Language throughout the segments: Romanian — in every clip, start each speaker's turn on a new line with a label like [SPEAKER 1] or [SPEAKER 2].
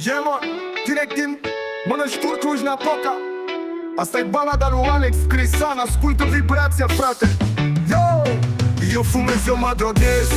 [SPEAKER 1] Gemă, direct din Mănăștur, Cluj-Napoca. Asta e balada lui Alex Crisan. Ascultă vibrația, frate. Eu fumez, eu mă droghez.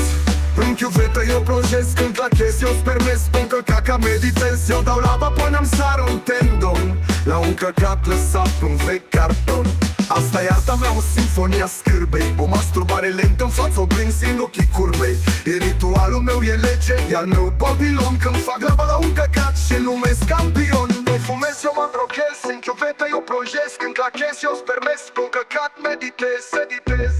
[SPEAKER 1] În chiuvetă eu plonjez, când lachez, eu spermez. Spun că caca meditez, eu dau lava până-mi sar un tendon la un căcat lăsat pe-un vechi carton. Asta e arta mea, o sinfonia scârbei, o masturbare lentă în fața oglinzii în ochii curbei. E ritualul meu, e lege, e al meu Babilon. Când fac lava la un căcat și numesc campion. Eu fumez, eu mă droghez, în chiuvetă eu plonjez, când lachez, eu spermez, pe-un căcat meditez, meditez.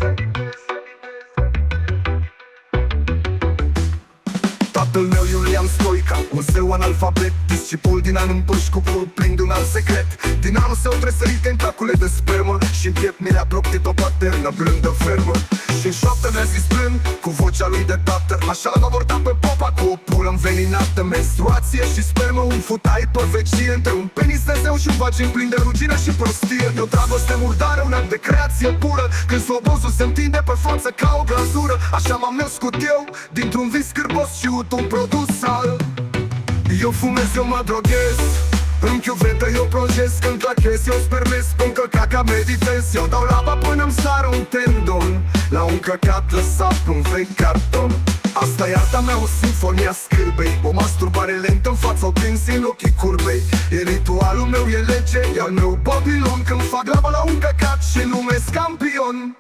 [SPEAKER 1] Tatăl meu Iulian Stoica, un zeu analfabet, discipul din an în puși cu pur plin de un alt secret. Din anul său tresărit tentacule de spermă și-n piept mi le-a proptit o paternă blândă fermă. Și-n șoaptă mi-a zis blând, cu vocea lui de tată, așa l-am abordat pe popa cu o pulă înveninată. Menstruație și spermă, un futai pe vecie, între un penis de zeu și un vagin plin de rugină și prostie. E o dragoste murdară, un act de creație pură, când slobozul se întinde pe față ca o glazură. Așa m-am născut eu, dintr-un vis scârbos și un produs al. Eu fumez, eu mă droghez, în chiuvetă eu plonjez, când lachez, eu spermez, spun că caca meditez. Eu dau lava până-mi sară un tendon la un căcat lăsat pe-un vechi carton. Asta e arta mea, o sinfonia scârbei, o masturbare lentă în fața oglinzii în ochii curbei. E ritualul meu, e lege, e al meu Babilon. Când fac lava la un căcat și numesc campion.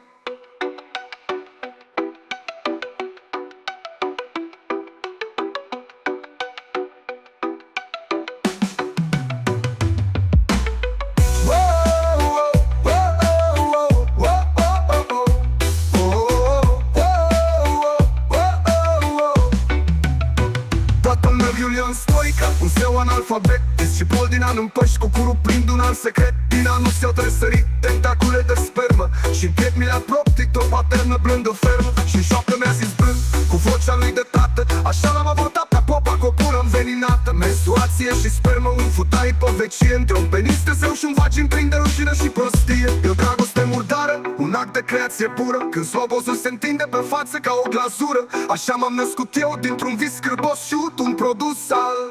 [SPEAKER 1] Iulian Stoica, un zeu analfabet, discipol din an în păși cu curul plin de un alt secret. Din anul său tresărit tentacule de spermă și-n piept mi le-a proptit o paternă blândă fermă. Și-n șoaptă mi-a zis blând, cu vocea lui de tată, așa l-am abordat pe popa cu o pulă înveninată. Menstruație și spermă, un futai pe vecie, între un penis de zeu și un vagin plin de rușină și prostie. E o dragoste murdară, un act de creație pură, când slobozul se întinde pe față ca o glazură. Așa m-am născut eu, dintr-un vis scârbos și un produs al.